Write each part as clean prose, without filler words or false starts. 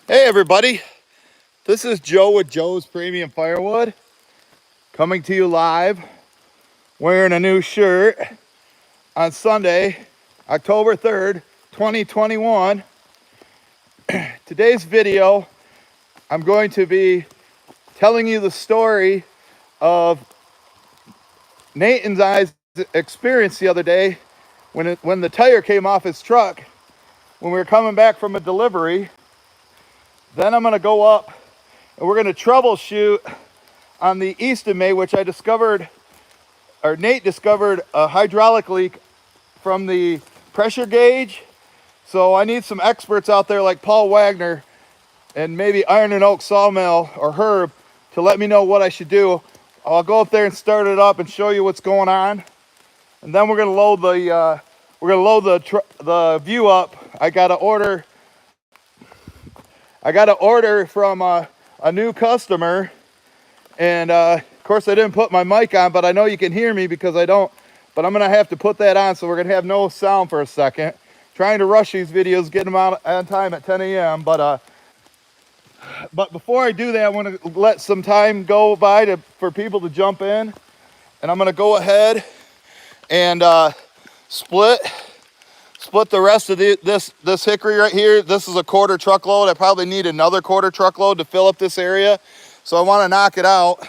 Hey everybody, this is Joe with Joe's Premium Firewood, coming to you live, wearing a new shirt on Sunday, October 3rd, 2021. Today's video, I'm going to be telling you the story of Nate and I's experience the other day when the tire came off his truck when we were coming back from a delivery. Then I'm going to go up and we're going to troubleshoot on the Easton May, which Nate discovered a hydraulic leak from the pressure gauge. So I need some experts out there like Paul Wagner and maybe Iron and Oak Sawmill or Herb to let me know what I should do. I'll go up there and start it up and show you what's going on. And then we're gonna load the Vue up. I got to order from a new customer, and of course I didn't put my mic on, but I know you can hear me because I don't. But I'm gonna have to put that on, so we're gonna have no sound for a second. Trying to rush these videos, get them out on time at 10 a.m. But before I do that, I want to let some time go by for people to jump in, and I'm gonna go ahead and split the rest of this hickory right here. This is a quarter truckload. I probably need another quarter truckload to fill up this area, so I want to knock it out.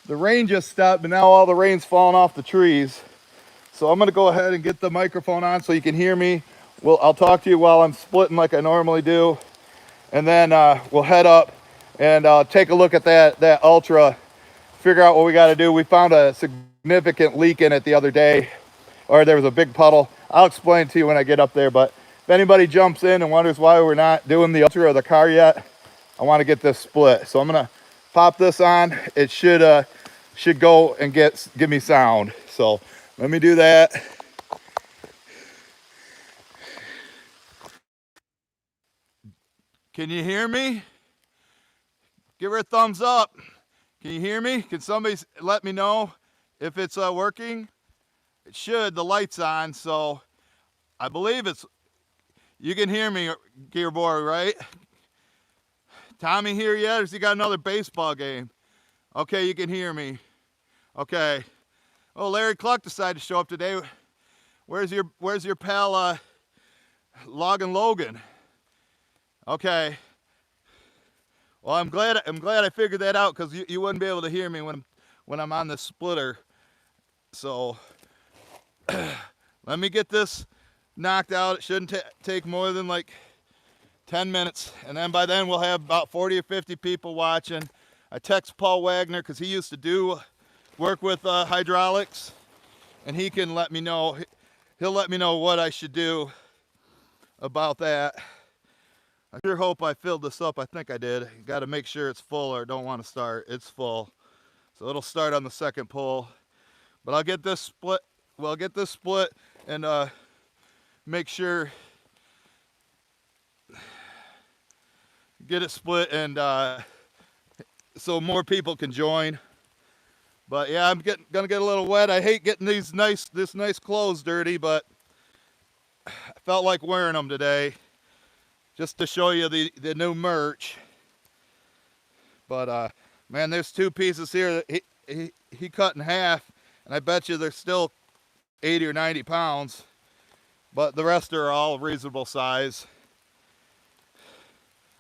The rain just stopped, but now all the rain's falling off the trees. So I'm gonna go ahead and get the microphone on so you can hear me. I'll talk to you while I'm splitting like I normally do, and then we'll head up and take a look at that Ultra, figure out what we got to do. We found a significant leak in it the other day, or there was a big puddle. I'll explain to you when I get up there, but if anybody jumps in and wonders why we're not doing the Ultra or the car yet, I want to get this split. So I'm gonna pop this on. It should go and give me sound. So let me do that. Can you hear me? Give her a thumbs up. Can you hear me? Can somebody let me know if it's working? It should. The light's on, so I believe you can hear me, Gear Boy, right? Tommy here yet, or has he got another baseball game? Okay, you can hear me. Okay. Oh, Larry Cluck decided to show up today. Where's your pal Logan Logan? Okay. Well, I'm glad I figured that out, because you wouldn't be able to hear me when I'm on this splitter. So let me get this knocked out. It shouldn't take more than like 10 minutes, and then by then we'll have about 40 or 50 people watching. I text Paul Wagner because he used to work with hydraulics, and he can let me know. He'll let me know what I should do about that. I sure hope I filled this up. I think I did. Got to make sure it's full, or don't want to start. It's full, so it'll start on the second pull. But I'll get this split. Well, get this split and make sure get it split, and so more people can join. But yeah, I'm gonna get a little wet. I hate getting this nice clothes dirty, but I felt like wearing them today just to show you the new merch. But man, there's two pieces here that he cut in half, and I bet you they're still 80 or 90 pounds, but the rest are all reasonable size.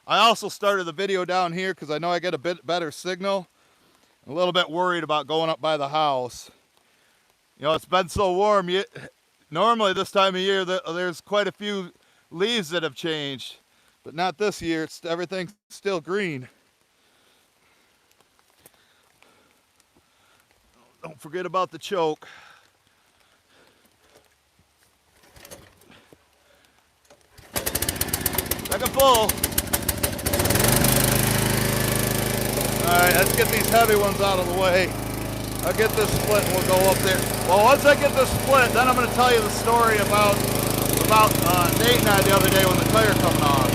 I also started the video down here because I know I get a bit better signal. I'm a little bit worried about going up by the house. You know, it's been so warm. Normally this time of year there's quite a few leaves that have changed, but not this year. Everything's still green. Don't forget about the choke. Second pull. Alright, let's get these heavy ones out of the way. I'll get this split and we'll go up there. Well, once I get this split, then I'm going to tell you the story about Nate and I the other day when the tire coming off.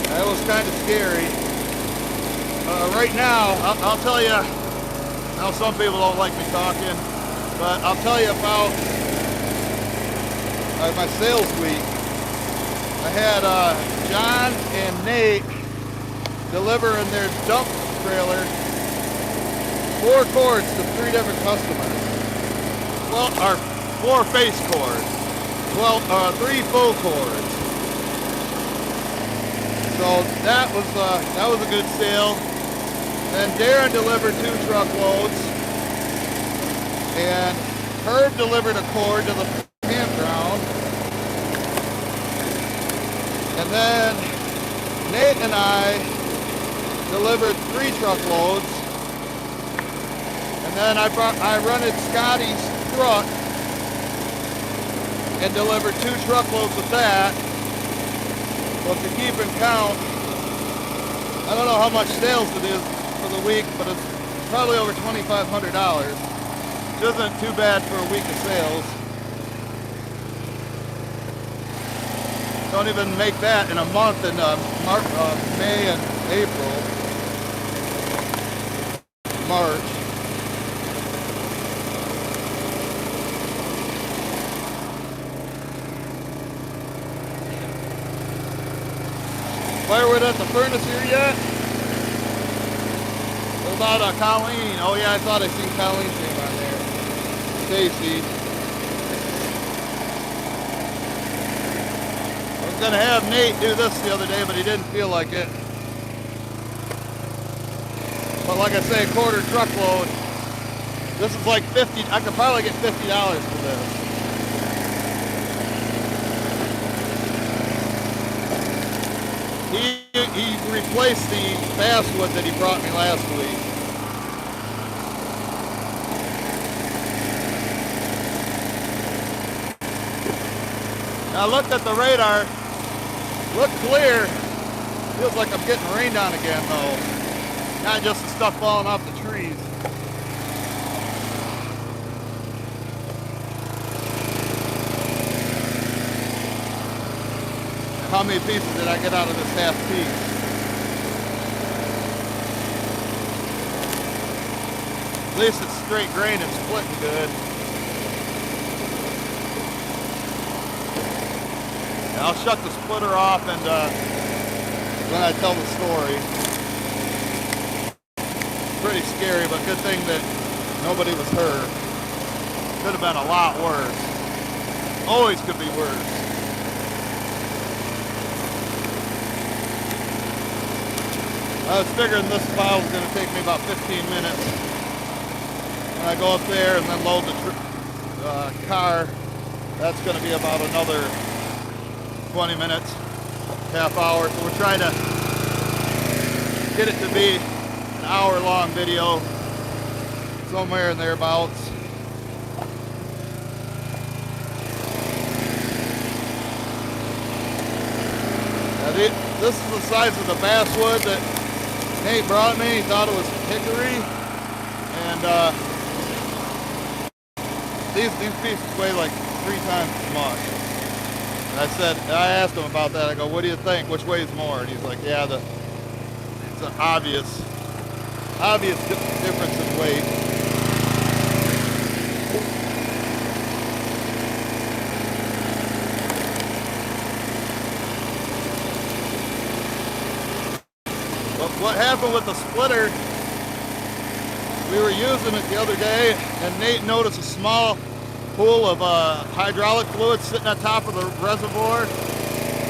That was kind of scary. Right now, I'll tell you, Now some people don't like me talking, but I'll tell you about my sales week. I had John and Nate deliver in their dump trailer 4 cords to 3 different customers. Well, our 4 face cords, 3 full cords. So that was a good sale. Then Darren delivered 2 truckloads, and Herb delivered a cord to the campground. And then Nate and I delivered 3 truckloads. And then I rented Scotty's truck and delivered 2 truckloads with that. Well, if you keep in count, I don't know how much sales it is for the week, but it's probably over $2,500. Which isn't too bad for a week of sales. Don't even make that in a month in May and April. March. Firewood at the furnace here yet? What about Colleen? Oh yeah, I thought I seen Colleen's name on there. Stacy. I was gonna have Nate do this the other day, but he didn't feel like it. But like I say, a quarter truckload. This is like 50. I could probably get $50 for this. He replaced the basswood that he brought me last week. Now I looked at the radar, looked clear. Feels like I'm getting rained on again though. Not just the stuff falling off the trees. How many pieces did I get out of this half piece? At least it's straight grain and splitting good. And I'll shut the splitter off and when I tell the story. Pretty scary, but good thing that nobody was hurt. Could have been a lot worse. Always could be worse. I was figuring this pile was going to take me about 15 minutes. When I go up there and then load the car, that's going to be about another 20 minutes, half hour. So we're trying to get it to be an hour-long video, somewhere in thereabouts. Now this is the size of the basswood that Nate brought me. He thought it was hickory, and these pieces weigh like 3 times as much. And I asked him about that. I go, what do you think? Which weighs more? And he's like, yeah, it's an obvious difference in weight. What happened with the splitter, we were using it the other day and Nate noticed a small pool of hydraulic fluid sitting on top of the reservoir,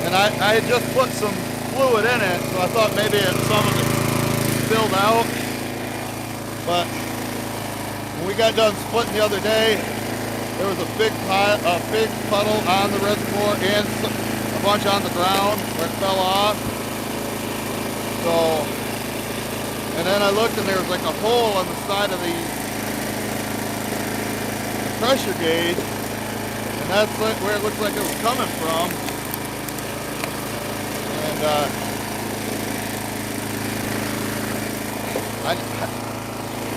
and I had just put some fluid in it, so I thought maybe some of it spilled out. But when we got done splitting the other day, there was a big puddle on the reservoir and a bunch on the ground where it fell off. So, and then I looked and there was like a hole on the side of the pressure gauge, and that's where it looked like it was coming from. And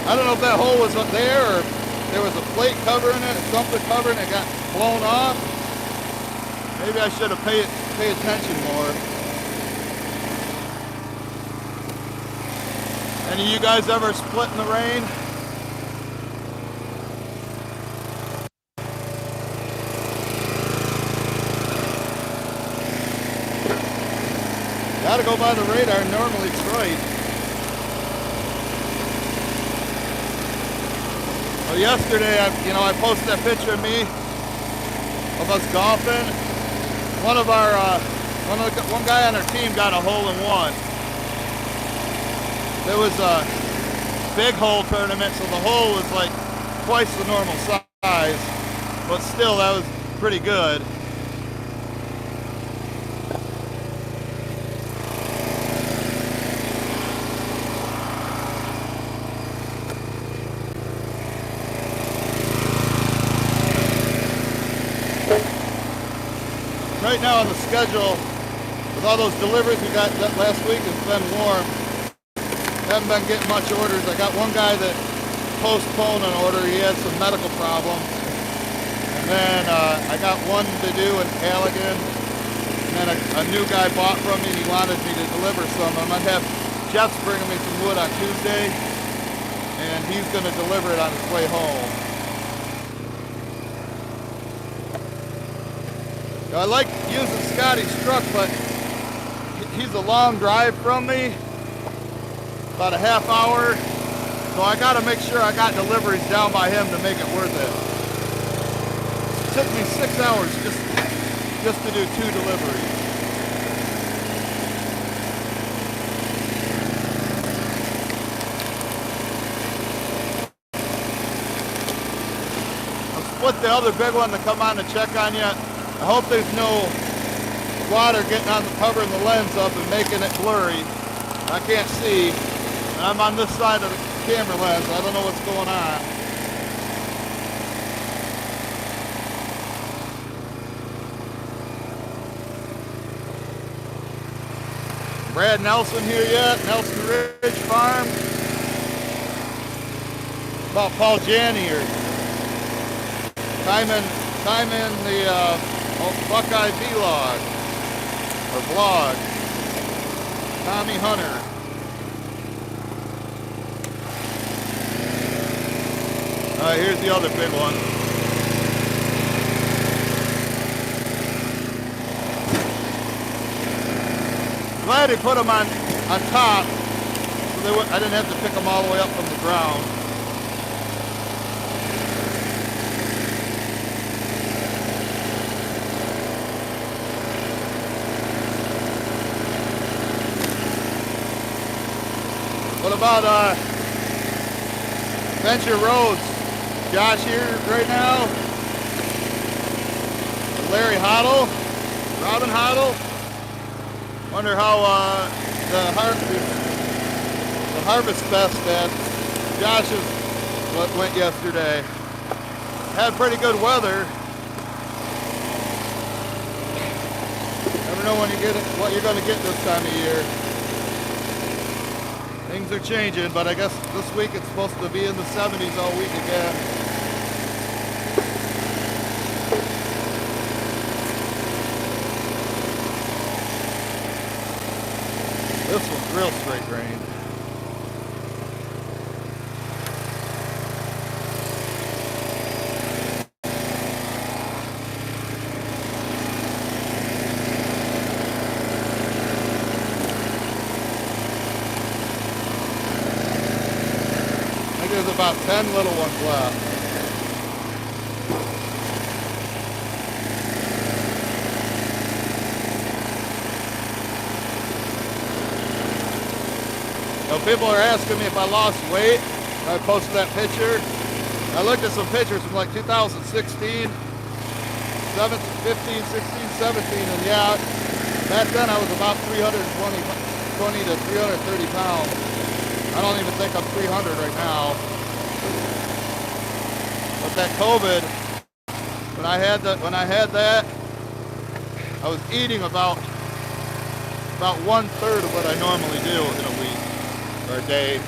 I don't know if that hole was up there or there was a plate covering it, something covering it, got blown off. Maybe I should have paid attention more. Any of you guys ever split in the rain? Gotta go by the radar. Normally it's right. Well, yesterday, I posted that picture of me of us golfing. One guy on our team got a hole-in-one. It was a big hole tournament, so the hole was like twice the normal size, but still that was pretty good. Right now on the schedule, with all those deliveries we got last week, it's been warm. Haven't been getting much orders. I got one guy that postponed an order. He had some medical problems. And then I got one to do in Halligan. And then a new guy bought from me and he wanted me to deliver some. I'm gonna have Jeff's bringing me some wood on Tuesday, and he's gonna deliver it on his way home. I like using Scotty's truck, but he's a long drive from me, about a half hour, so I gotta make sure I got deliveries down by him to make it worth it. It took me 6 hours just to do 2 deliveries. I'll split the other big one to come on to check on you. I hope there's no water getting on the covering the lens up and making it blurry. I can't see. And I'm on this side of the camera lens. I don't know what's going on. Brad Nelson here yet? Nelson Ridge Farm. About Paul Janney or time in the Buckeye vlog or blog. Tommy Hunter. All right, here's the other big one. Glad he put them on top, so I didn't have to pick them all the way up from the ground. What about Venture Roads? Josh here right now. Larry Hoddle, Robin Hoddle. Wonder how the Harvest Fest at Josh's went yesterday. Had pretty good weather. Never know when you get it, what you're going to get this time of year. Things are changing, but I guess this week it's supposed to be in the 70s all week again. This one's real straight grain. There's about 10 little ones left. Now people are asking me if I lost weight. I posted that picture. I looked at some pictures from like 2016, 15, 16, 17, and yeah, back then I was about 320 to 330 pounds. I don't even think I'm 300 right now. But that COVID, when I had that, I was eating about 1/3 of what I normally do in a week or a day.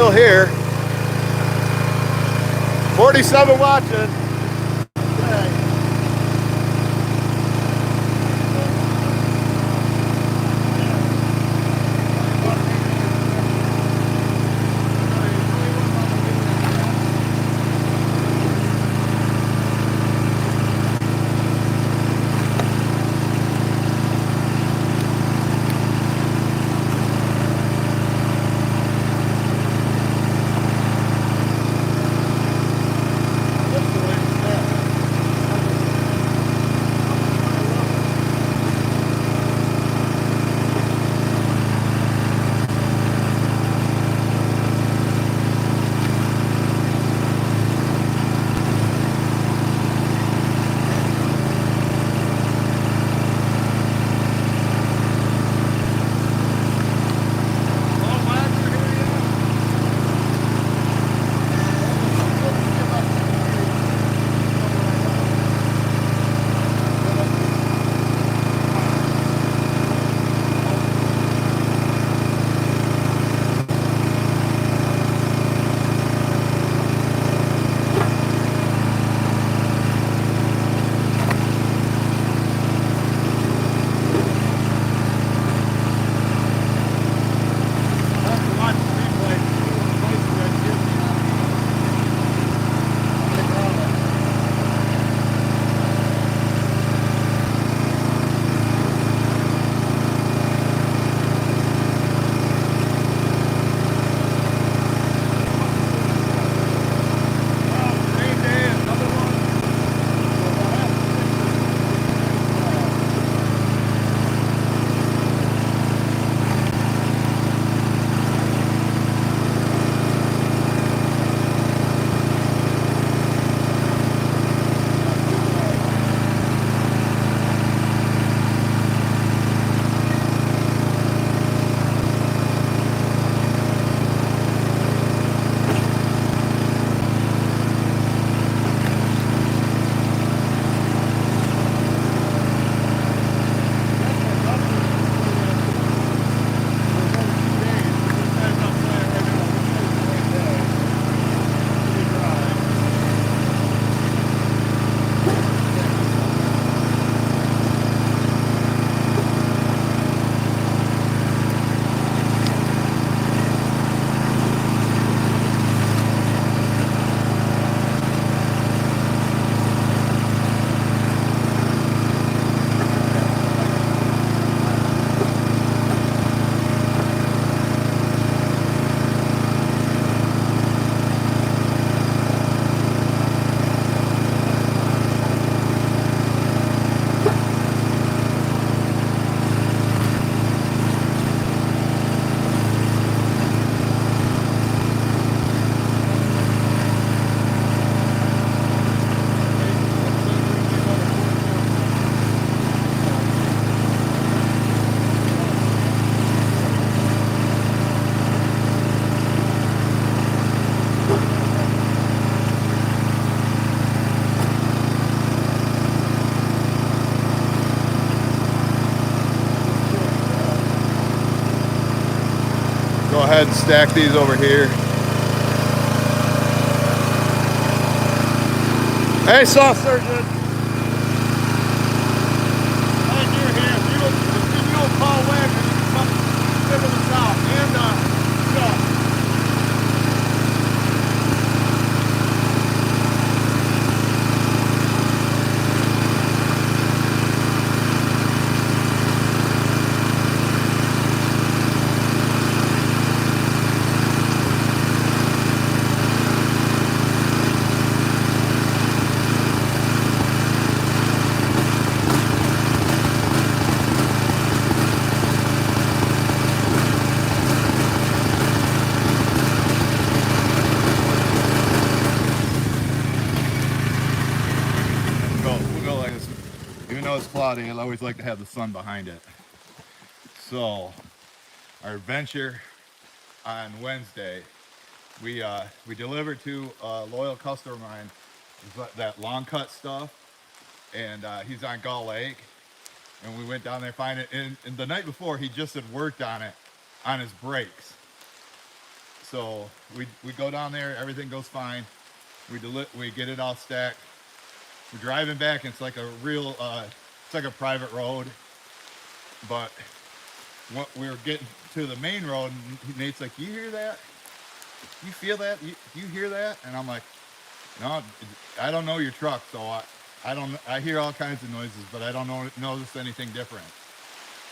still here. 47 watching. Go ahead and stack these over here. Hey, saw surgeon. Right near here. If you will call wagon, come to the south and south. We'll go like this. Even though it's cloudy, I always like to have the sun behind it. So, our adventure on Wednesday, we delivered to a loyal customer of mine that long cut stuff, and he's on Gull Lake, and we went down there to find it. And the night before, he just had worked on it on his brakes. So we go down there, everything goes fine. We get it all stacked. We're driving back, and it's like a real, it's like a private road. But we were getting to the main road, and Nate's like, "You hear that? You feel that? You hear that?" And I'm like, "No, I don't know your truck, so I don't. I hear all kinds of noises, but I don't notice anything different."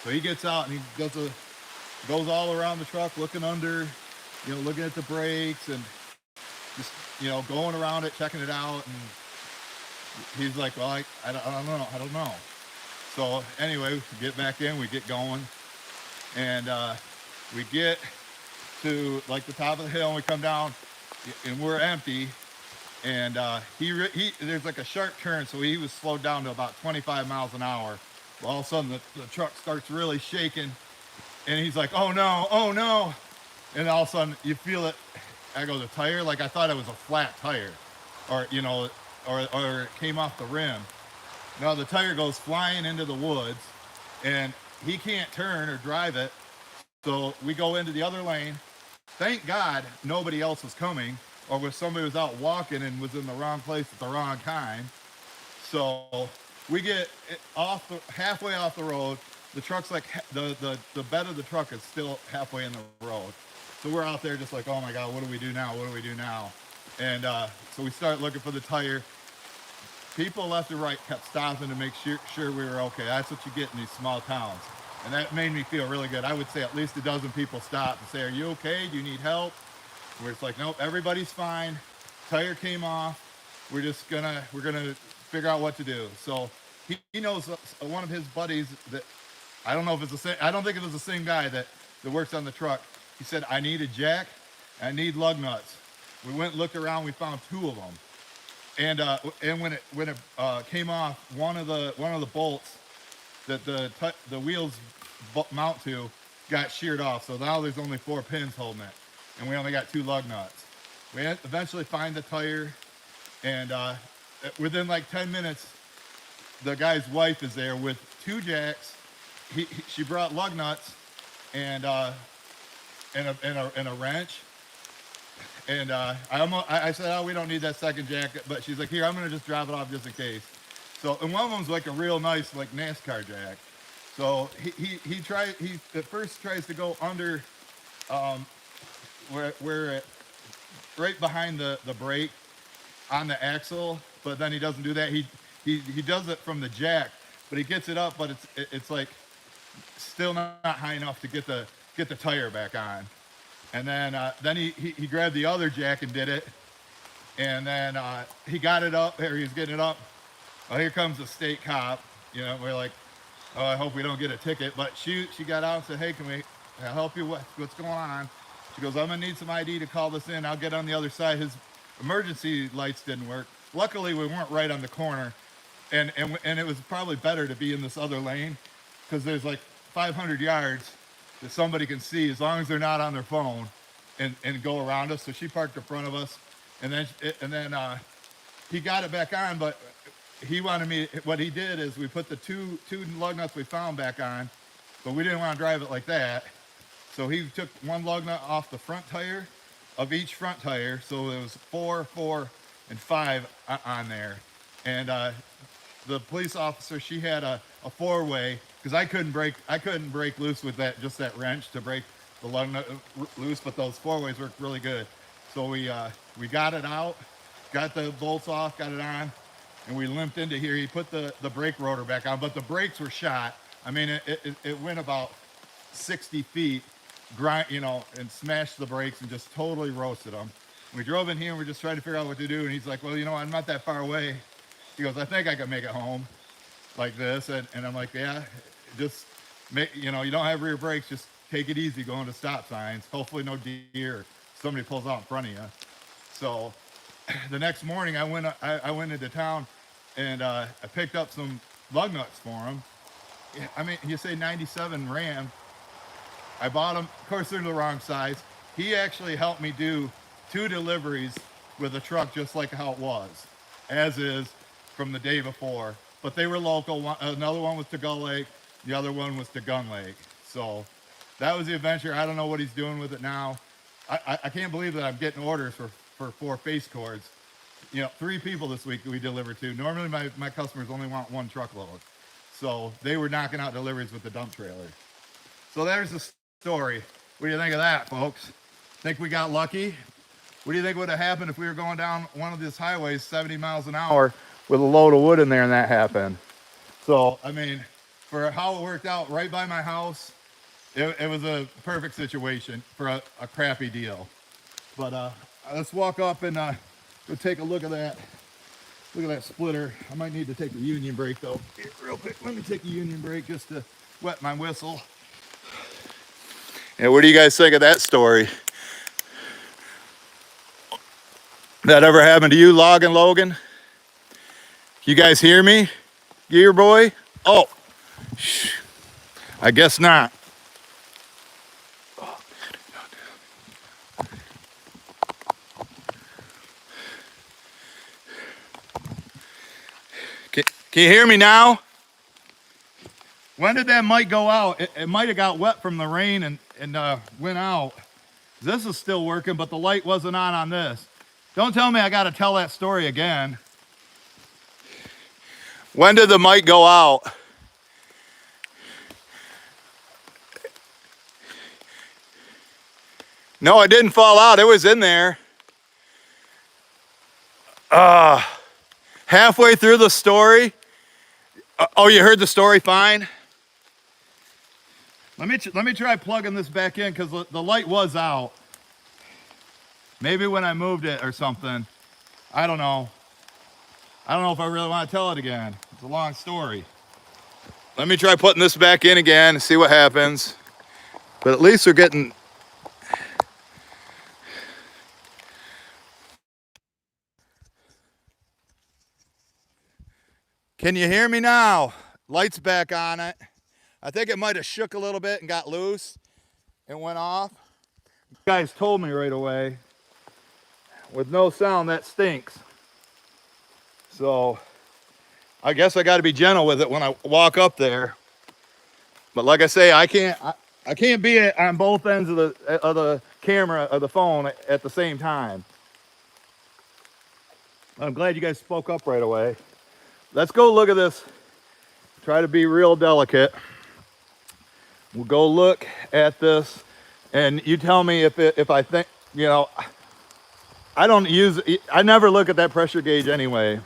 So he gets out and he goes all around the truck, looking under, looking at the brakes and just going around it, checking it out. And he's like, "Well, I don't know." So anyway, we get back in, we get going, and we get to like the top of the hill, and we come down, and we're empty. And there's like a sharp turn, so he was slowed down to about 25 miles an hour. Well, all of a sudden, the truck starts really shaking, and he's like, "Oh no, oh no!" And all of a sudden, you feel it. I go, "The tire?" Like I thought it was a flat tire, or or it came off the rim. No, the tire goes flying into the woods, and he can't turn or drive it. So we go into the other lane. Thank God nobody else was coming, or if somebody was out walking and was in the wrong place at the wrong time. So we get halfway off the road. The truck's like the bed of the truck is still halfway in the road. So we're out there just like, "Oh my God, what do we do now? What do we do now?" And so we start looking for the tire. People left and right kept stopping to make sure we were okay. That's what you get in these small towns. And that made me feel really good. I would say at least a dozen people stopped and say, "Are you okay? Do you need help?" Where it's like, "Nope, everybody's fine. Tire came off. We're gonna figure out what to do." So he knows one of his buddies that I don't know if it's the same. I don't think it was the same guy that works on the truck. He said, "I need a jack. I need lug nuts." We went and looked around. We found two of them. And when it came off, one of the bolts that the wheels mount to got sheared off. So now there's only 4 pins holding it, and we only got 2 lug nuts. We eventually find the tire, and within like 10 minutes, the guy's wife is there with 2 jacks. She brought lug nuts and a wrench. And I said, "Oh, we don't need that second jack," but she's like, "Here, I'm gonna just drop it off just in case." So, and one of them's like a real nice like NASCAR jack. So he at first tries to go under where it, right behind the brake on the axle, but then he doesn't do that. He does it from the jack, but he gets it up, but it's like still not high enough to get the tire back on. And then he grabbed the other jack and did it, and then he got it up, or he's getting it up. Oh, here comes the state cop. We're like, "Oh, I hope we don't get a ticket." But she got out and said, "Hey, can we help you? What's going on?" She goes, "I'm gonna need some ID to call this in. I'll get on the other side." His emergency lights didn't work. Luckily, we weren't right on the corner, and it was probably better to be in this other lane, because there's like 500 yards that somebody can see as long as they're not on their phone, and go around us. So she parked in front of us, and then he got it back on. But he wanted me. What he did is we put the two lug nuts we found back on, but we didn't want to drive it like that. So he took one lug nut off the front tire of each front tire. So there was 4, 4, and 5 on there. And the police officer, she had a 4-way, because I couldn't break loose with that wrench to break the lug nut loose, but those 4-ways worked really good. So we got it out, got the bolts off, got it on, and we limped into here. He put the brake rotor back on, but the brakes were shot. I mean, it went about 60 feet, and smashed the brakes and just totally roasted them. We drove in here and we're just trying to figure out what to do. And he's like, "Well, I'm not that far away." He goes, "I think I can make it home like this." And I'm like, "Yeah, just make, you don't have rear brakes. Just take it easy going to stop signs. Hopefully no deer or somebody pulls out in front of you." So the next morning I went into town, and I picked up some lug nuts for him. I mean, you say 97 Ram. I bought them. Of course, they're the wrong size. He actually helped me do 2 deliveries with a truck just like how it was, as is, from the day before. But they were local. Another one was to Gull Lake. The other one was to Gun Lake. So that was the adventure. I don't know what he's doing with it now. I can't believe that I'm getting orders for 4 face cords. You know, 3 people this week we delivered to. Normally my customers only want 1 truckload. So they were knocking out deliveries with the dump trailer. So there's the story. What do you think of that, folks? Think we got lucky? What do you think would have happened if we were going down one of these highways 70 miles an hour with a load of wood in there and that happened? So, I mean, for how it worked out right by my house, it was a perfect situation for a crappy deal. But let's walk up and go take a look at that. Look at that splitter. I might need to take a union brake though. Here, real quick, let me take a union brake just to wet my whistle. Yeah, what do you guys think of that story? That ever happened to you, Logan Logan? You guys hear me, Gear Boy? Oh, I guess not. Can you hear me now? When did that mic go out? It might have got wet from the rain and went out. This is still working, but the light wasn't on this. Don't tell me I got to tell that story again. When did the mic go out? No, it didn't fall out. It was in there. Halfway through the story. Oh, you heard the story fine? Let me try plugging this back in because the light was out. Maybe when I moved it or something. I don't know. I don't know if I really want to tell it again. It's a long story. Let me try putting this back in again and see what happens. But at least we're getting... Can you hear me now? Light's back on it. I think it might have shook a little bit and got loose and went off. You guys told me right away. With no sound, that stinks. So I guess I got to be gentle with it when I walk up there. But like I say, I can't be on both ends of the camera or the phone at the same time. I'm glad you guys spoke up right away. Let's go look at this. Try to be real delicate. We'll go look at this, and you tell me if I think, you know, I never look at that pressure gauge anyway.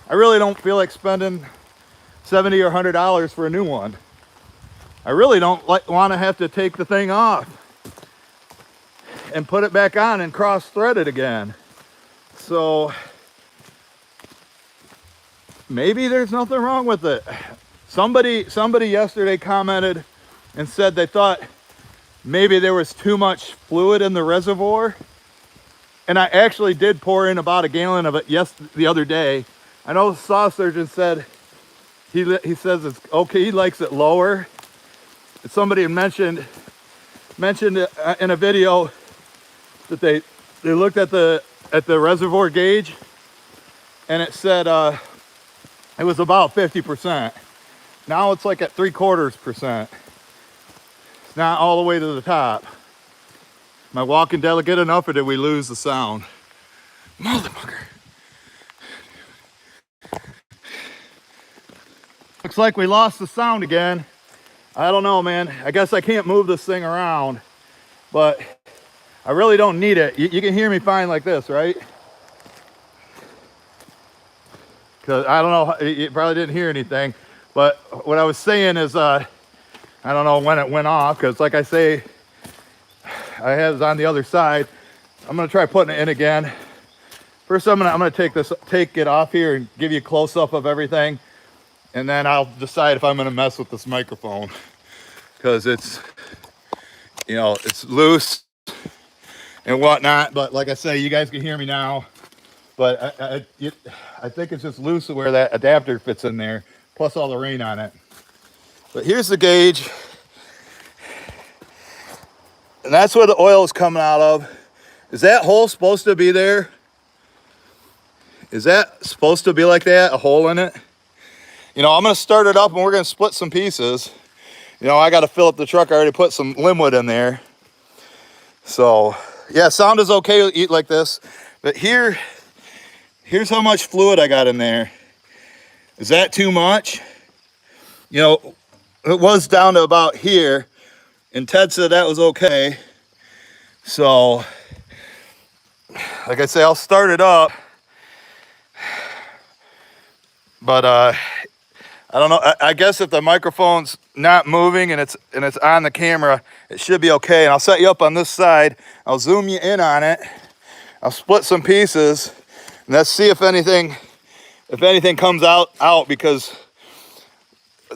I really don't feel like spending $70 or $100 for a new one. I really don't want to have to take the thing off and put it back on and cross thread it again. So maybe there's nothing wrong with it. Somebody yesterday commented and said they thought maybe there was too much fluid in the reservoir. And I actually did pour in about a gallon of it the other day. I know the saw surgeon said he says it's okay. He likes it lower. And somebody had mentioned in a video that they looked at the reservoir gauge, and it said it was about 50%. Now it's like at 3/4%. It's not all the way to the top. Am I walking delicate enough, or did we lose the sound? Motherfucker. Looks like we lost the sound again. I don't know, man. I guess I can't move this thing around, but I really don't need it. You can hear me fine like this, right? Because I don't know, you probably didn't hear anything, but what I was saying is, I don't know when it went off, because like I say, I have it on the other side. I'm gonna try putting it in again. First, I'm gonna take it off here and give you a close up of everything, and then I'll decide if I'm gonna mess with this microphone, because it's, you know, it's loose and whatnot. But like I say, you guys can hear me now. But I think it's just loose where that adapter fits in there, plus all the rain on it. But here's the gauge. And that's where the oil is coming out of. Is that hole supposed to be there? Is that supposed to be like that, a hole in it? You know, I'm gonna start it up and we're gonna split some pieces. You know, I gotta fill up the truck. I already put some linwood in there. So, Yeah, sound is okay to eat like this, but here's how much fluid I got in there. Is that too much? You know, it was down to about here, and Ted said that was okay. So, like I say, I'll start it up, but I don't know. I guess if the microphone's not moving and it's on the camera, it should be okay. And I'll set you up on this side. I'll zoom you in on it. I'll split some pieces, and let's see if anything comes out because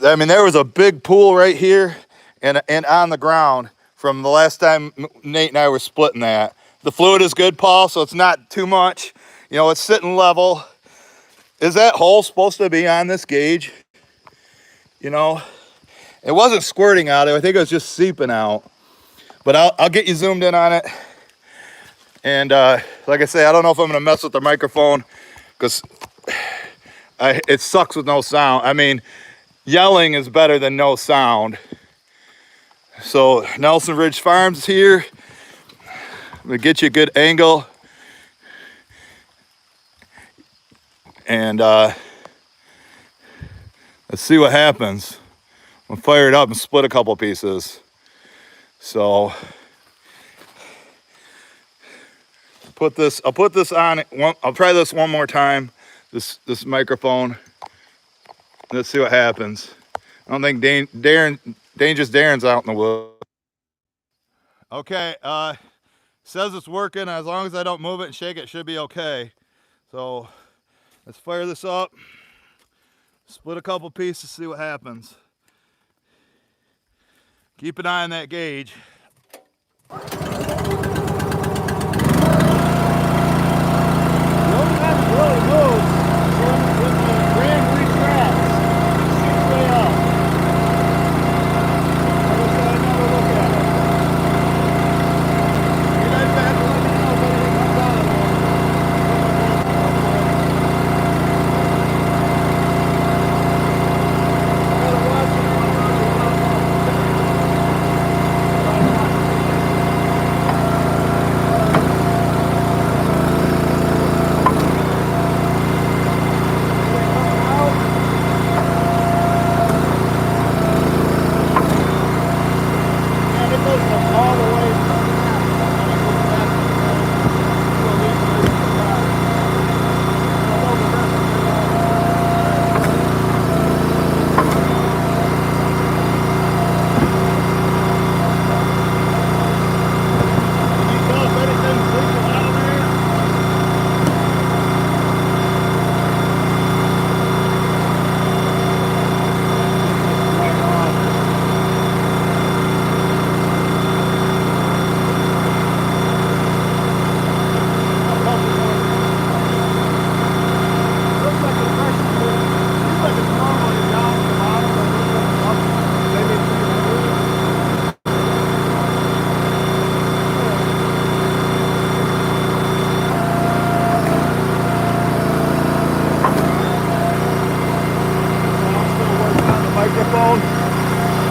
I mean there was a big pool right here and on the ground from the last time Nate and I were splitting that. The fluid is good, Paul, so it's not too much. You know, it's sitting level. Is that hole supposed to be on this gauge? You know, it wasn't squirting out. I think it was just seeping out. But I'll get you zoomed in on it. And like I say, I don't know if I'm gonna mess with the microphone because it sucks with no sound. I mean, yelling is better than no sound. So Nelson Ridge Farms here. I'm gonna get you a good angle. And let's see what happens. I'll fire it up and split a couple pieces. So I'll put this on. I'll try this one more time. This microphone. Let's see what happens. I don't think Dangerous Darren's out in the woods. Okay, says it's working. As long as I don't move it and shake it, it should be okay. So let's fire this up. Split a couple pieces, see what happens. Keep an eye on that gauge. Really moves when the ram retracts. It shoots way up. I wish I had another look at it. You guys have to let me know if anything comes out of there. I gotta watch it.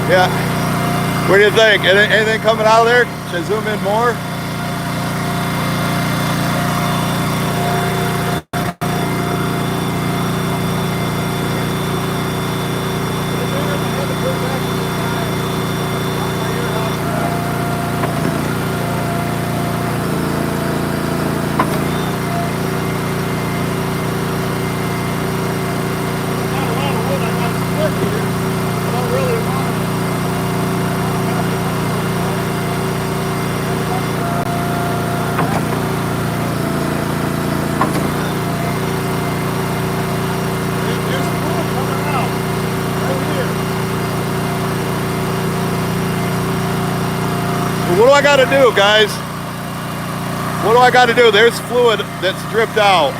Yeah. What do you think? Anything coming out of there? Should I zoom in more? What do I got to do, guys? What do I got to do? There's fluid that's dripped out.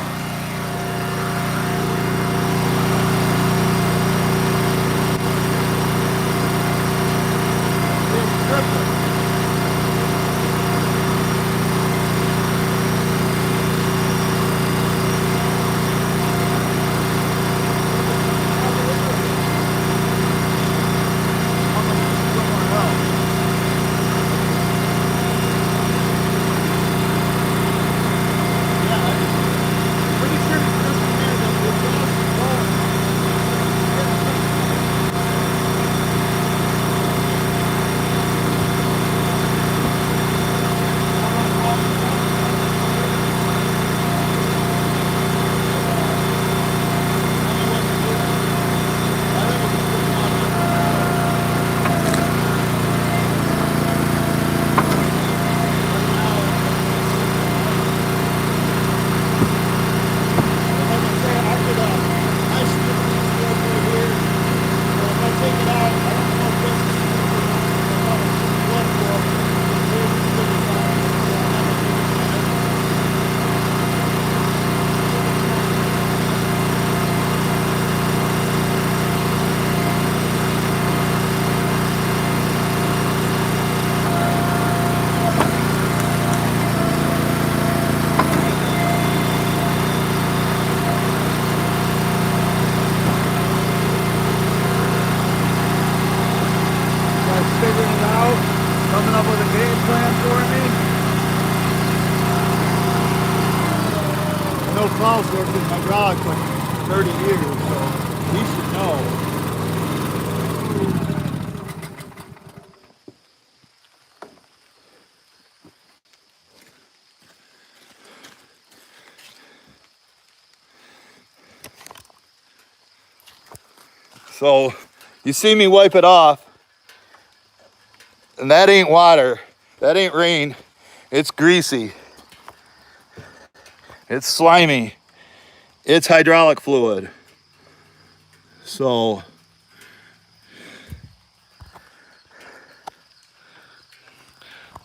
Paul's worked in hydraulics like 30 years, so he should know. So you see me wipe it off, and that ain't water, that ain't rain, it's greasy, it's slimy, it's hydraulic fluid. So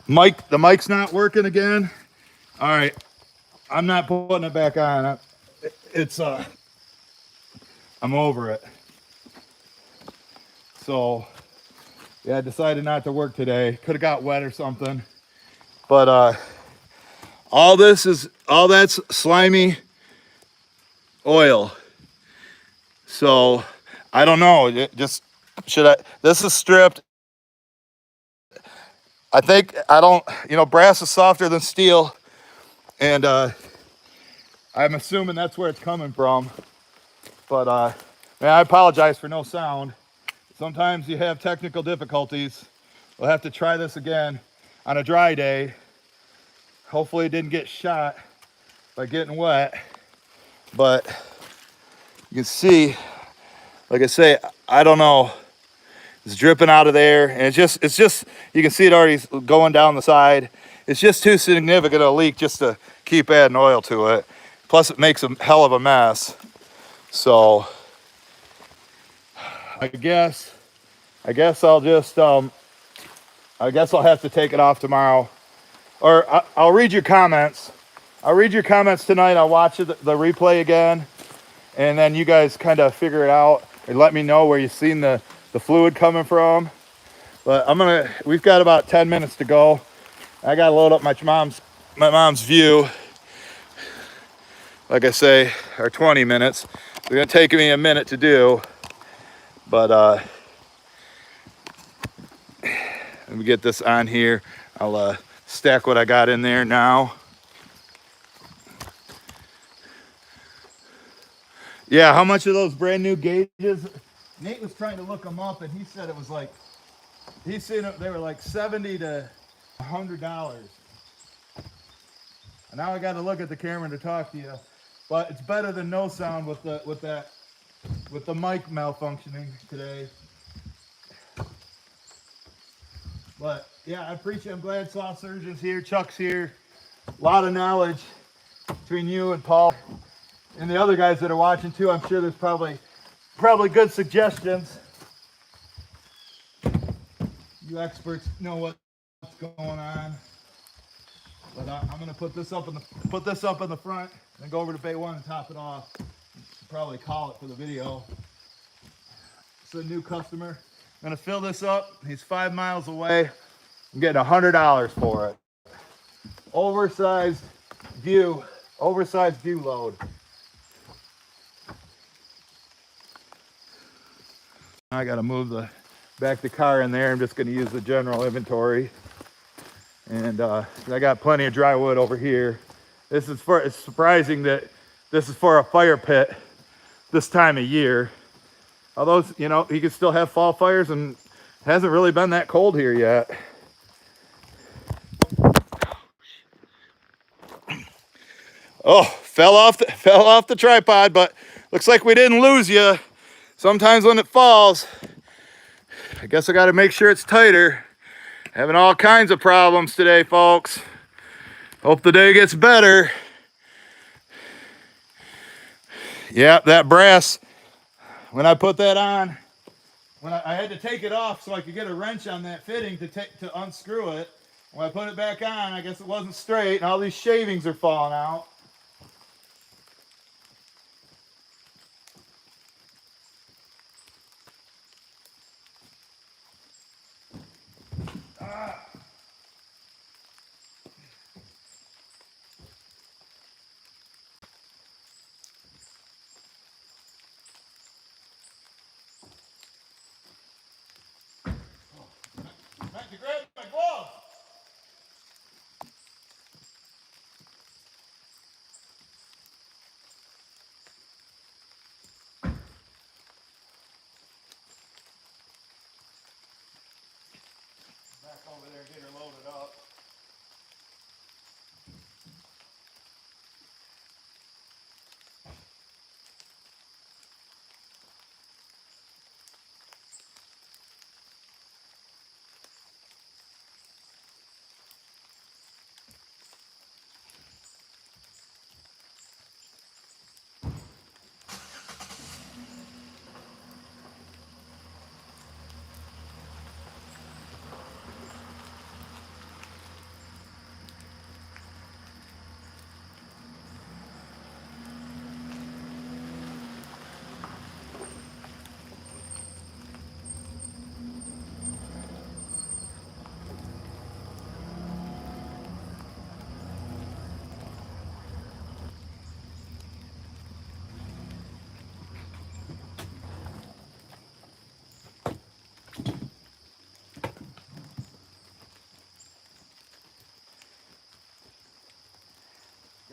the mic's not working again. All right, I'm not putting it back on. I'm over it. So yeah, I decided not to work today. Could have got wet or something. But all that's slimy oil. So I don't know. This is stripped. I think, brass is softer than steel. And I'm assuming that's where it's coming from. But man, I apologize for no sound. Sometimes you have technical difficulties. We'll have to try this again on a dry day. Hopefully it didn't get shot by getting wet. But you can see, like I say, I don't know. It's dripping out of there, and it's just you can see it already going down the side. It's just too significant a leak just to keep adding oil to it. Plus it makes a hell of a mess. So I guess I'll just I guess I'll have to take it off tomorrow, or I'll read your comments. I'll read your comments tonight. I'll watch the replay again, and then you guys kind of figure it out and let me know where you've seen the fluid coming from. But we've got about 10 minutes to go. I gotta load up my mom's Vue. Like I say, or 20 minutes. It's gonna take me a minute to do, but let me get this on here. I'll stack what I got in there now. Yeah, how much are those brand new gauges? Nate was trying to look them up, and he said it was like, he's seen it, they were like $70 to $100. And now I got to look at the camera to talk to you, but it's better than no sound with the mic malfunctioning today. But yeah, I appreciate. I'm glad Saw Surgeon's here, Chuck's here. A lot of knowledge between you and Paul and the other guys that are watching too. I'm sure there's probably good suggestions. You experts know what's going on. But I'm gonna put this up in the front, then go over to bay one and top it off. Probably call it for the video. It's a new customer. I'm gonna fill this up. He's 5 miles away. I'm getting $100 for it. Oversized Vue load. I gotta move back the car in there. I'm just gonna use the general inventory. And I got plenty of dry wood over here. It's surprising that this is for a fire pit this time of year. Although, you can still have fall fires, and it hasn't really been that cold here yet. Oh, fell off the tripod, but looks like we didn't lose you. Sometimes when it falls, I guess I got to make sure it's tighter. Having all kinds of problems today, folks. Hope the day gets better. Yeah, that brass, when I put that on, when I had to take it off so I could get a wrench on that fitting to unscrew it. When I put it back on, I guess it wasn't straight, and all these shavings are falling out. Meant to grab my glove.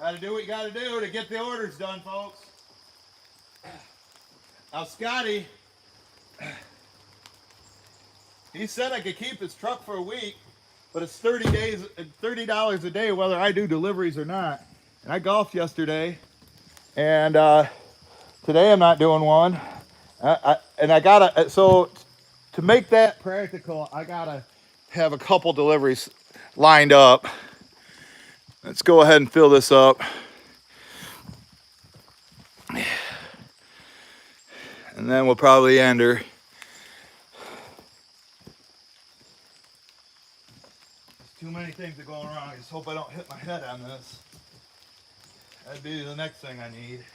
Gotta do what you gotta do to get the orders done, folks. Now Scotty, he said I could keep his truck for a week, but it's 30 days, $30 a day whether I do deliveries or not. And I golfed yesterday, and today I'm not doing one. And I gotta, so to make that practical, I gotta have a couple deliveries lined up. Let's go ahead and fill this up. And then we'll probably end her. Too many things are going wrong. I just hope I don't hit my head on this. That'd be the next thing I need.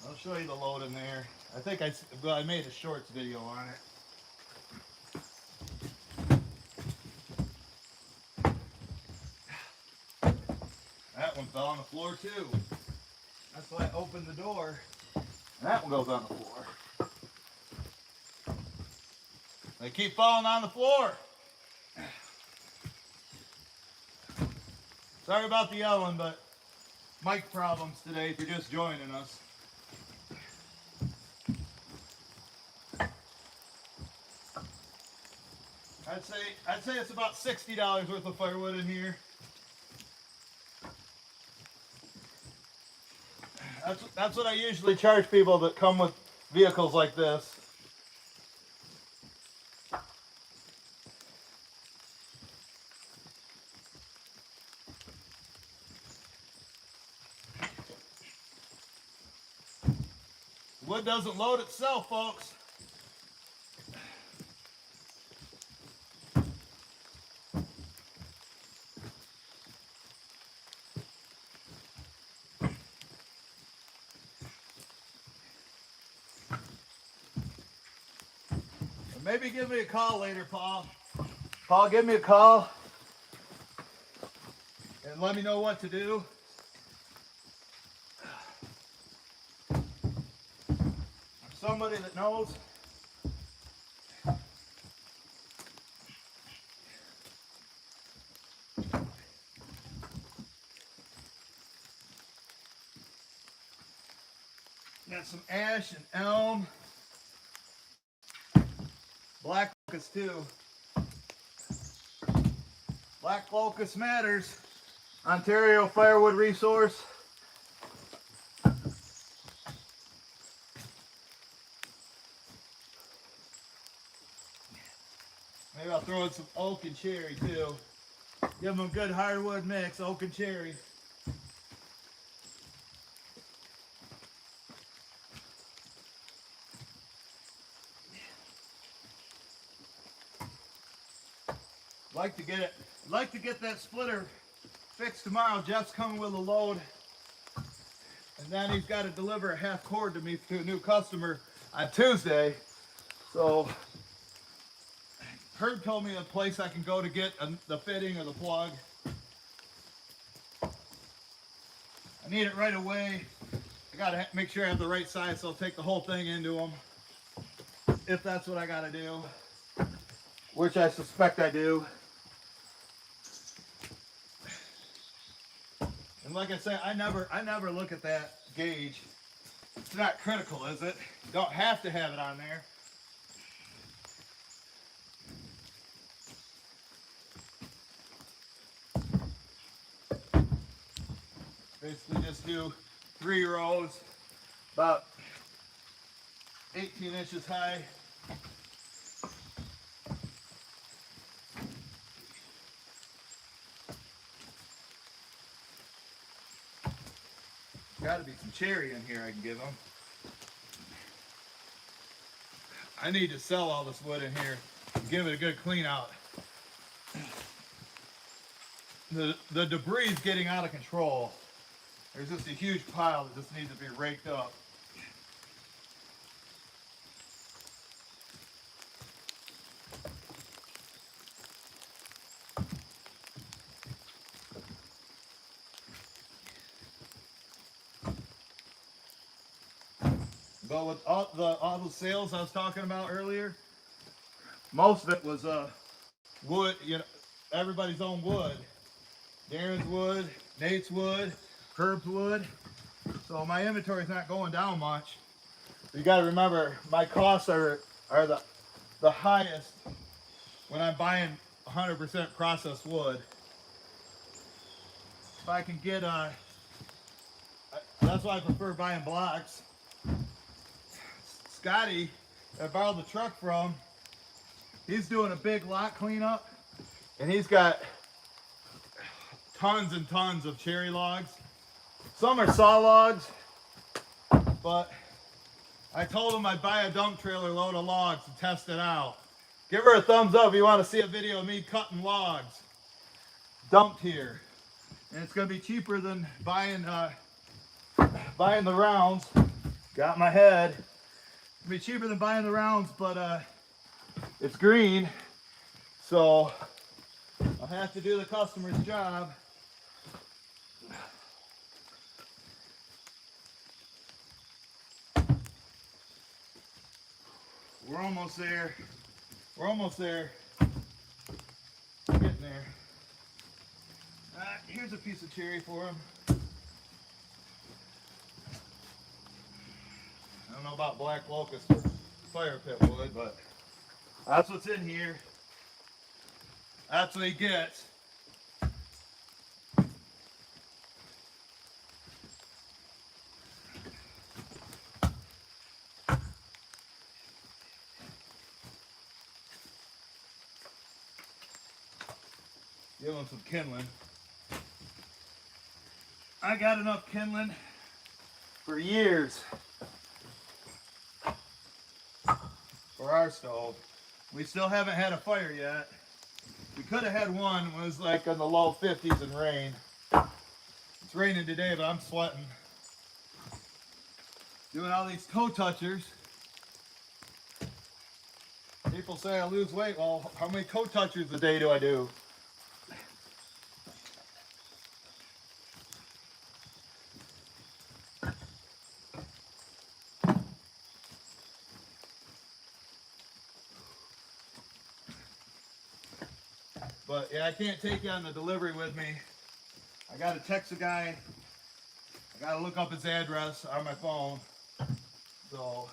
I'll show you the load in there. I think I made a shorts video on it. That one fell on the floor too. That's why I opened the door. And that one goes on the floor. They keep falling on the floor. Sorry about the yelling, but mic problems today if you're just joining us. I'd say it's about $60 worth of firewood in here. That's what I usually charge people that come with vehicles like this. Wood doesn't load itself, folks. Maybe give me a call later, Paul. Paul, give me a call and let me know what to do. Somebody that knows. Got some ash and elm. Black locust too. Black locust matters. Ontario Firewood Resource. Maybe I'll throw in some oak and cherry too. Give them a good hardwood mix, oak and cherry. Like to get that splitter fixed tomorrow. Jeff's coming with a load, and then he's got to deliver a half cord to me to a new customer on Tuesday. So Herb told me a place I can go to get the fitting or the plug. I need it right away. I gotta make sure I have the right size, so I'll take the whole thing into them if that's what I gotta do, which I suspect I do. And like I said, I never look at that gauge. It's not critical, is it? You don't have to have it on there. Basically just do 3 rows, about 18 inches high. Got to be some cherry in here I can give them. I need to sell all this wood in here and give it a good clean out. The debris is getting out of control. There's just a huge pile that just needs to be raked up. But with all the sales I was talking about earlier, most of it was wood, everybody's own wood. Darren's wood, Nate's wood, Herb's wood. So my inventory is not going down much. You got to remember, my costs are the highest when I'm buying 100% processed wood. If I can get that's why I prefer buying blocks. Scotty, I borrowed the truck from, he's doing a big lot cleanup, and he's got tons and tons of cherry logs. Some are saw logs, but I told him I'd buy a dump trailer load of logs to test it out. Give her a thumbs up if you want to see a video of me cutting logs dumped here. And it's going to be cheaper than buying the rounds. Got my head. It'll be cheaper than buying the rounds, but it's green, so I'll have to do the customer's job. We're almost there. We're almost there. We're getting there. Here's a piece of cherry for him. I don't know about black locust or fire pit wood, but that's what's in here. That's what he gets. Give him some kindling. I got enough kindling for years for our stove. We still haven't had a fire yet. We could have had one when it was like in the low 50s and rain. It's raining today, but I'm sweating. Doing all these toe touchers. People say I lose weight. Well, how many toe touchers a day do I do? But yeah, I can't take you on the delivery with me. I gotta text a guy. I gotta look up his address on my phone. So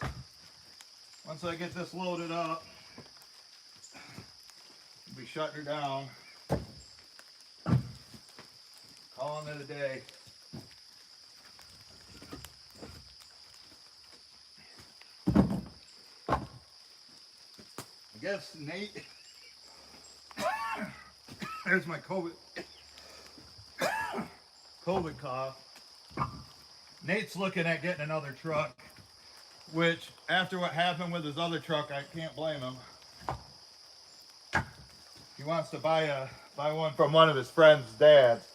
once I get this loaded up, I'll be shutting her down. Calling it a day. I guess Nate. There's my COVID cough. Nate's looking at getting another truck, which after what happened with his other truck, I can't blame him. He wants to buy one from one of his friends' dads.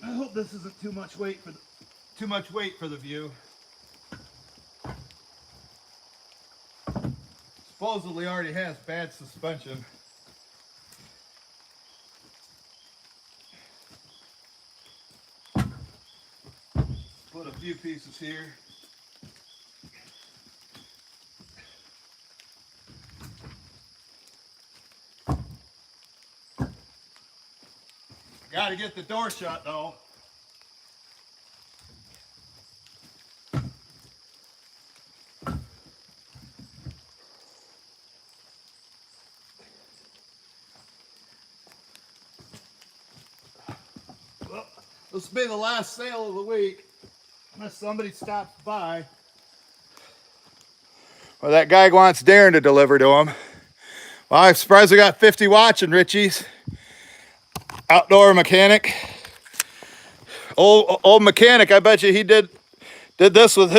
I hope this isn't too much weight for the Vue. Supposedly already has bad suspension. Put a few pieces here. Got to get the door shut though. Well, this will be the last sale of the week, unless somebody stops by. Well, that guy wants Darren to deliver to him. Well, I'm surprised we got 50 watching, Richie's. Outdoor mechanic. Old mechanic, I bet you he did this with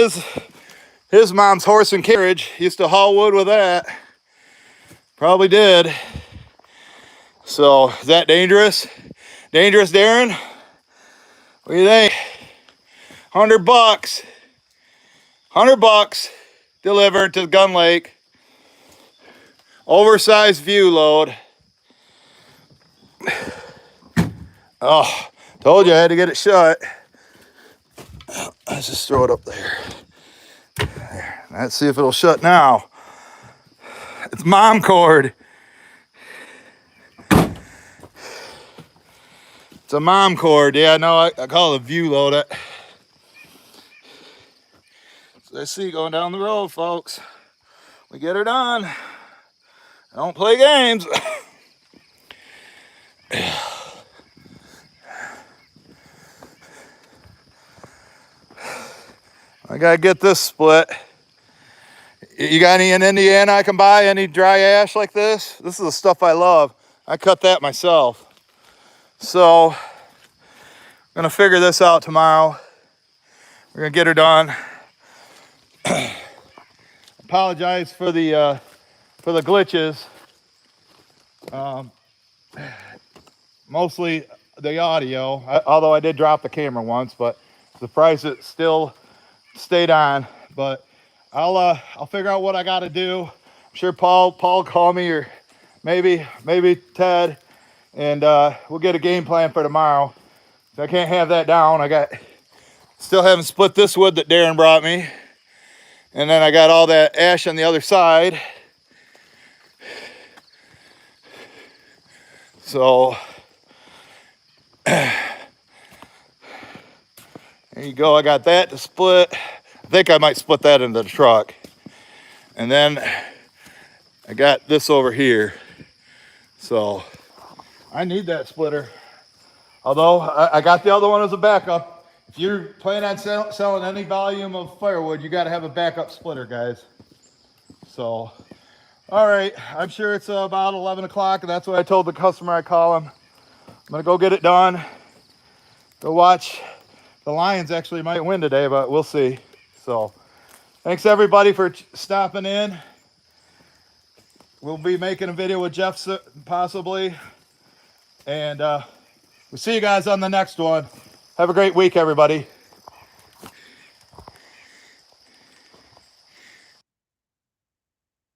his mom's horse and carriage. Used to haul wood with that. Probably did. So, is that dangerous? Dangerous, Darren? What do you think? $100. $100 delivered to Gun Lake. Oversized Vue load. Oh, told you I had to get it shut. Let's just throw it up there. Let's see if it'll shut now. It's mom cord. It's a mom cord. Yeah, no, I call it a Vue loader. So let's see, going down the road, folks. We get her done. I don't play games. I gotta get this split. You got any in Indiana I can buy? Any dry ash like this? This is the stuff I love. I cut that myself. So, I'm gonna figure this out tomorrow. We're gonna get her done. Apologize for the glitches. Mostly the audio, although I did drop the camera once, but surprised it still stayed on. But I'll figure out what I got to do. I'm sure Paul call me, or maybe Ted, and we'll get a game plan for tomorrow. So I can't have that down. Still haven't split this wood that Darren brought me, and then I got all that ash on the other side. So there you go. I got that to split. I think I might split that into the truck. And then I got this over here. So I need that splitter. Although I got the other one as a backup. If you're planning on selling any volume of firewood, you got to have a backup splitter, guys. So, all right. I'm sure it's about 11 o'clock, and that's what I told the customer I'd call him. I'm going to go get it done. Go watch. The Lions actually might win today, but we'll see. So, thanks everybody for stopping in. We'll be making a video with Jeff possibly. And we'll see you guys on the next one. Have a great week, everybody.